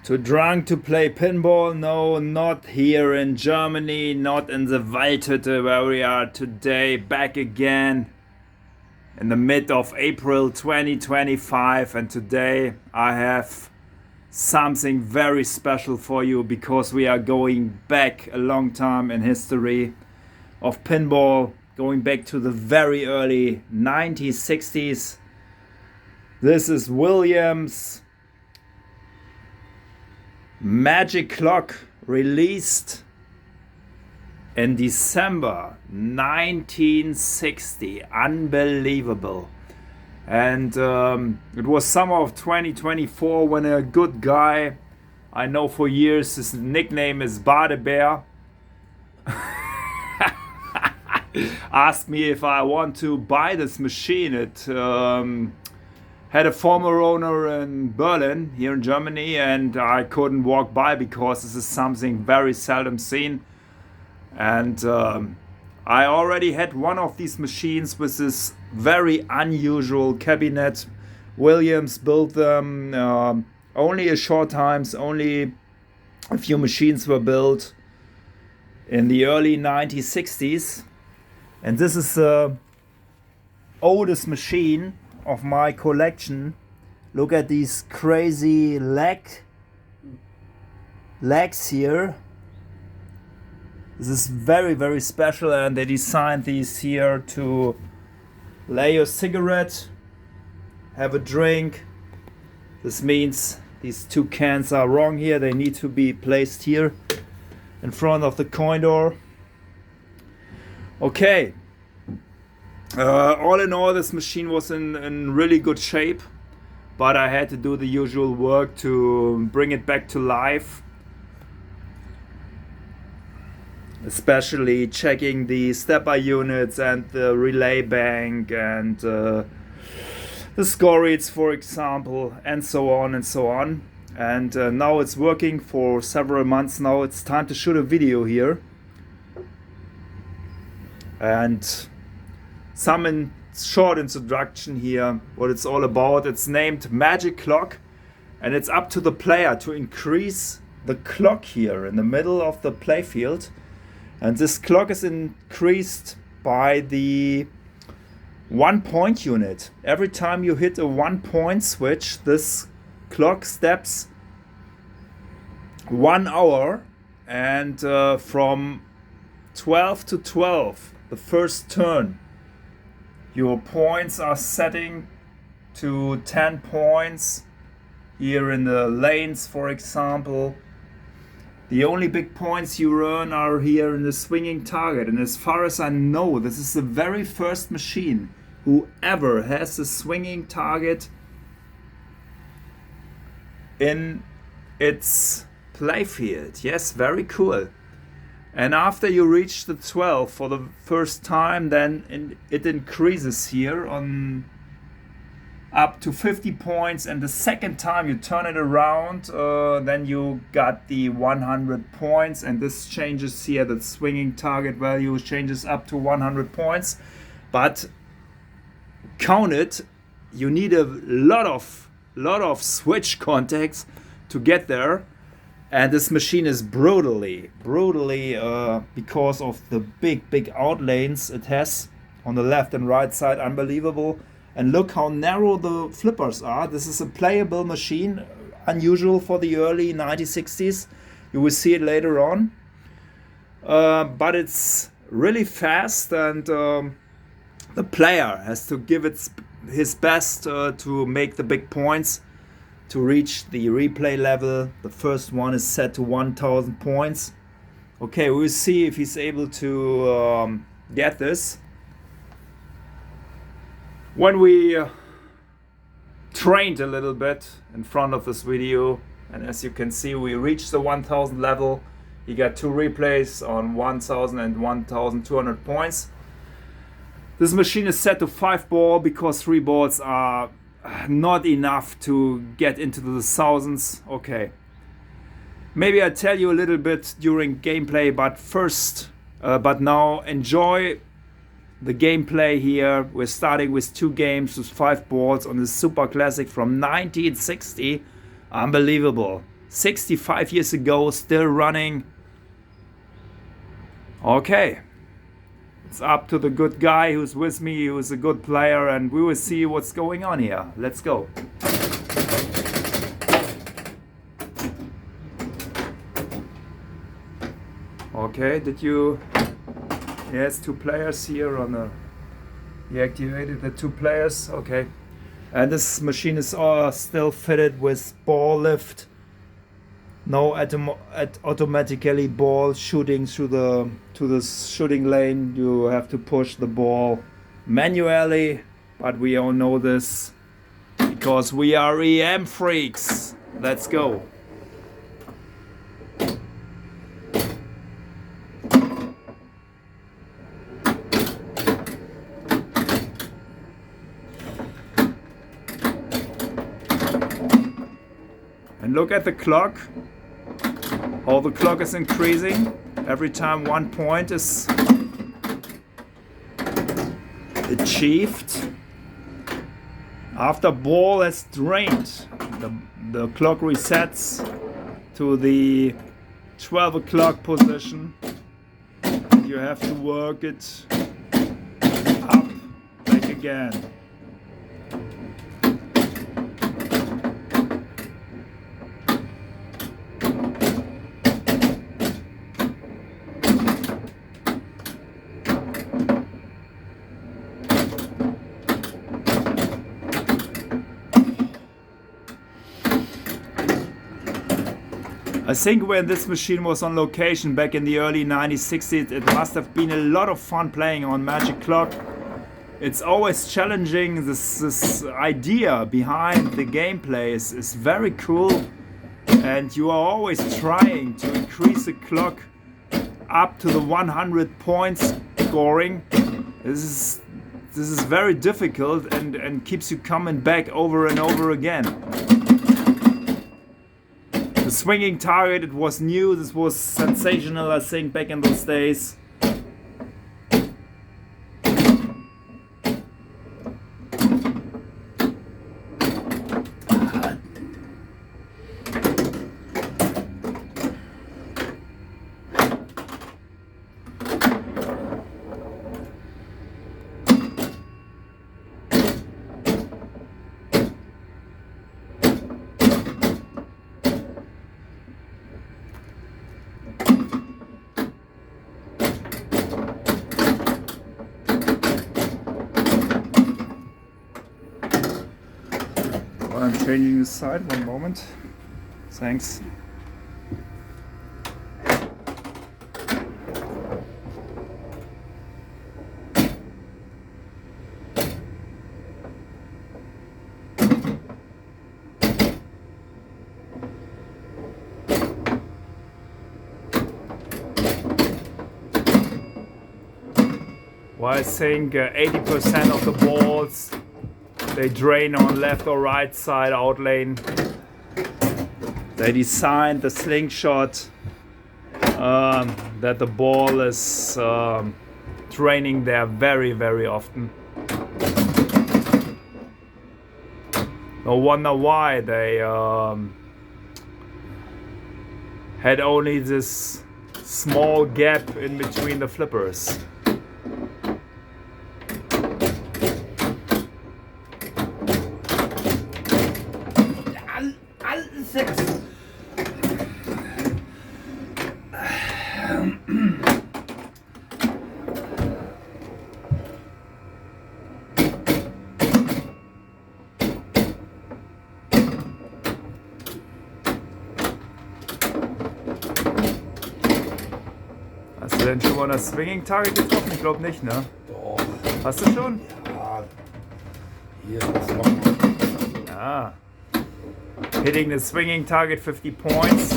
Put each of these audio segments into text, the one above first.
Too drunk to play pinball? No, not here in Germany, not in the Waldhütte where we are today, back again in the mid of April 2025, and today I have something very special for you because we are going back a long time in history of pinball, going back to the very early 1960s. This is Williams' Magic Clock, released in December 1960. Unbelievable. And it was summer of 2024 when a good guy, I know for years, his nickname is Badebear, asked me if I want to buy this machine. It had a former owner in Berlin, here in Germany, and I couldn't walk by because this is something very seldom seen. And I already had one of these machines with this very unusual cabinet. Williams built them only a short times, only a few machines were built in the early 1960s. And this is the oldest machine of my collection. Look at these crazy legs here. This is very, very special, and they designed these here to lay your cigarette, have a drink. This means these two cans are wrong here. They need to be placed here in front of the coin door. Okay. All in all, this machine was in really good shape, but I had to do the usual work to bring it back to life, especially checking the stepper units and the relay bank and the score reads, for example, and so on and so on. And now it's working for several months now. It's time to shoot a video here. And some short introduction here, what it's all about. It's named Magic Clock, and it's up to the player to increase the clock here in the middle of the playfield. And this clock is increased by the 1 point unit. Every time you hit a 1 point switch, this clock steps 1 hour, and from 12 to 12, the first turn, your points are setting to 10 points here in the lanes, for example. The only big points you earn are here in the swinging target, and as far as I know, this is the very first machine who ever has a swinging target in its playfield. Yes, very cool. And after you reach the 12 for the first time, then it increases here on up to 50 points, and the second time you turn it around, then you got the 100 points, and this changes here. The swinging target value changes up to 100 points, but count it, you need a lot of switch contacts to get there. And this machine is brutally, because of the big outlanes it has on the left and right side, unbelievable. And look how narrow the flippers are. This is a playable machine, unusual for the early 1960s. You will see it later on. But it's really fast, and the player has to give his best to make the big points to reach the replay level. The first one is set to 1000 points. Okay, we'll see if he's able to get this. When we trained a little bit in front of this video, and as you can see, we reached the 1000 level. He got 2 replays on 1000 and 1200 points. This machine is set to 5 ball because 3 balls are not enough to get into the thousands. Okay, maybe I tell you a little bit during gameplay, but now enjoy the gameplay here. We're starting with 2 games with 5 boards on this super classic from 1960. Unbelievable. 65 years ago, still running. Okay. It's up to the good guy who's with me, who's a good player, and we will see what's going on here. Let's go. Okay, did you... Yes, 2 players here on the... He activated the 2 players, okay. And this machine is still fitted with ball lift. No automatically ball shooting through the shooting lane. You have to push the ball manually, but we all know this because we are EM freaks. Let's go. And look at the clock. How the clock is increasing every time 1 point is achieved. After ball is drained, the clock resets to the 12 o'clock position. You have to work it up back again. I think when this machine was on location back in the early 1960s, it must have been a lot of fun playing on Magic Clock. It's always challenging. This idea behind the gameplay is very cool, and you are always trying to increase the clock up to the 100 points scoring. This is very difficult and keeps you coming back over and over again. The swinging target, it was new, this was sensational, I think, back in those days. I'm changing the side, 1 moment. Thanks. Well, I think 80% of the balls they drain on left or right side out lane. They designed the slingshot that the ball is draining there very, very often. No wonder why they had only this small gap in between the flippers. Hast du denn schon mal das Swinging Target getroffen? Ich glaube nicht, ne? Doch. Hast du schon? Ja. Hier, das machen wir. Ah. Hitting the swinging target 50 points.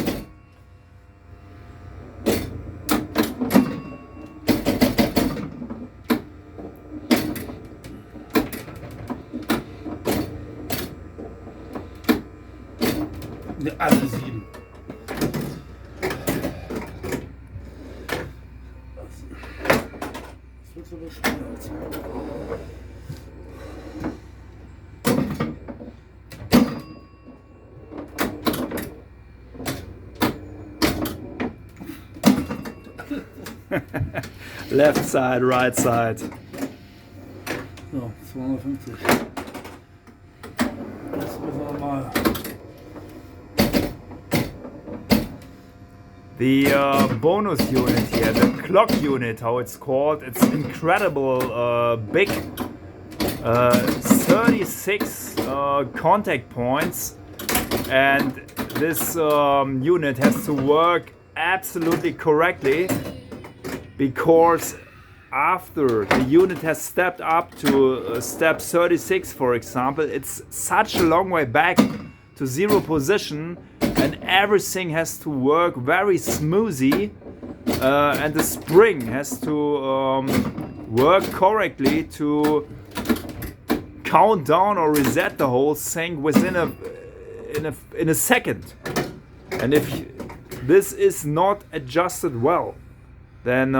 Alle 7. Das wird aber schneller als Left side, right side. So, 250. Jetzt müssen wir mal. The bonus unit here, the clock unit, how it's called, it's incredible big. 36 contact points, and this unit has to work absolutely correctly, because after the unit has stepped up to step 36, for example, it's such a long way back to zero position, and everything has to work very smoothly, and the spring has to work correctly to count down or reset the whole thing within a second. And if this is not adjusted well, then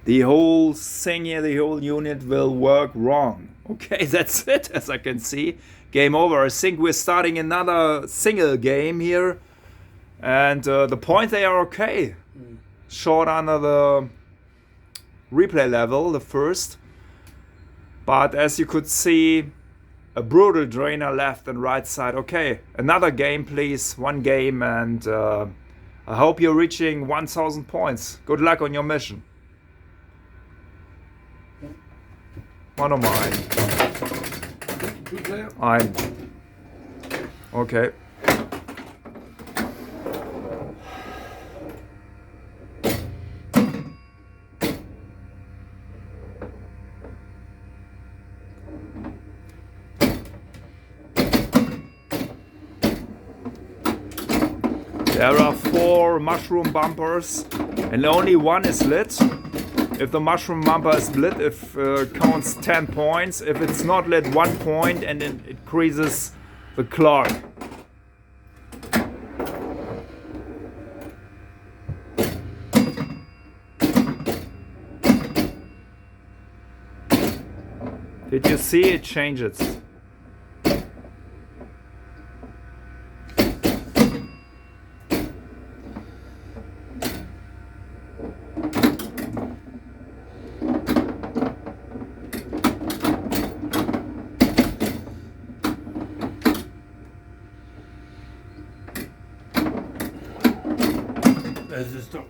the whole thing here, the whole unit will work wrong. Okay, that's it, as I can see. Game over. I think we're starting another single game here, and the points, they are okay. Short under the replay level, the first. But as you could see, a brutal drainer left and right side. Okay, another game please, one game, and I hope you're reaching 1000 points. Good luck on your mission. War Nummer 1. Okay. There are 4 mushroom bumpers and only one is lit. If the mushroom bumper is lit, it counts 10 points. If it's not lit, 1 point, and it increases the clock. Did you see it changes? Das ist doch.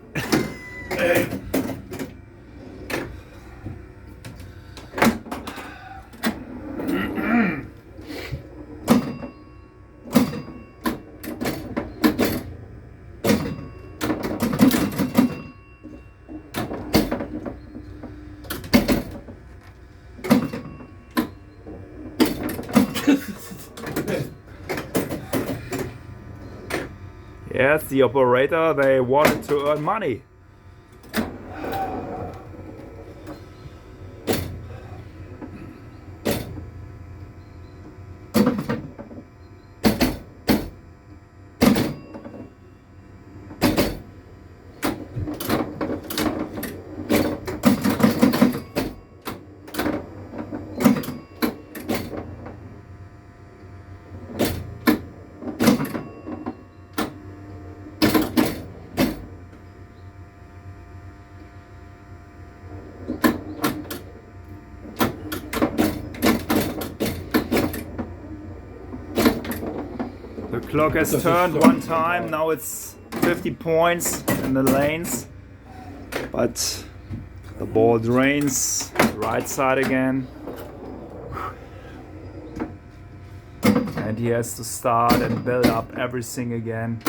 Yes, the operator, they wanted to earn money. The clock has turned one time, now it's 50 points in the lanes, but the ball drains right side again, and he has to start and build up everything again.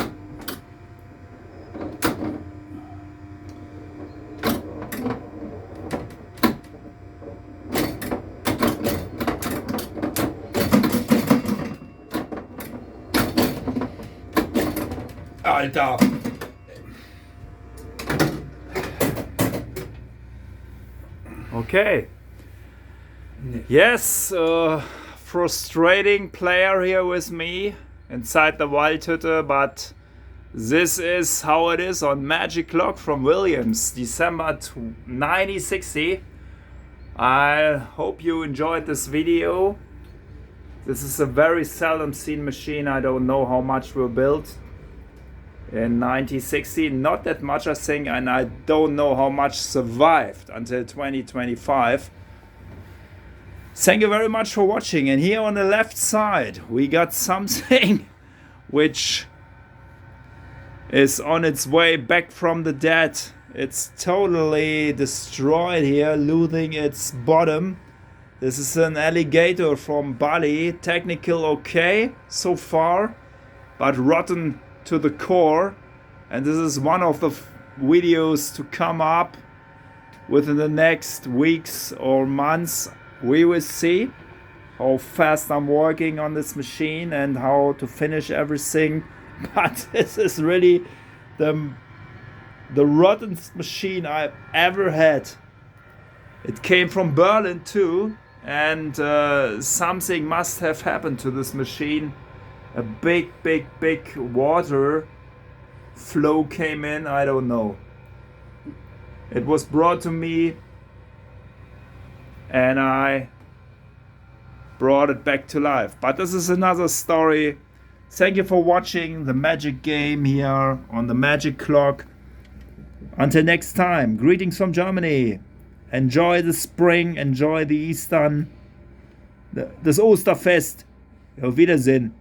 Alter! Okay. Yes, frustrating player here with me inside the Waldhütte, but this is how it is on Magic Clock from Williams, December 1960. I hope you enjoyed this video. This is a very seldom seen machine. I don't know how much we're built. in 1960. Not that much, I think, and I don't know how much survived until 2025. Thank you very much for watching. And here on the left side we got something which is on its way back from the dead. It's totally destroyed here, losing its bottom. This is an alligator from Bali. Technical okay so far, but rotten to the core. And this is one of the videos to come up within the next weeks or months. We will see how fast I'm working on this machine and how to finish everything. But this is really the rottenest machine I've ever had. It came from Berlin too, and something must have happened to this machine. A big water flow came in, I don't know. It was brought to me and I brought it back to life. But this is another story. Thank you for watching the magic game here on the magic clock. Until next time, greetings from Germany. Enjoy the spring, enjoy the Eastern, das Osterfest. Auf Wiedersehen.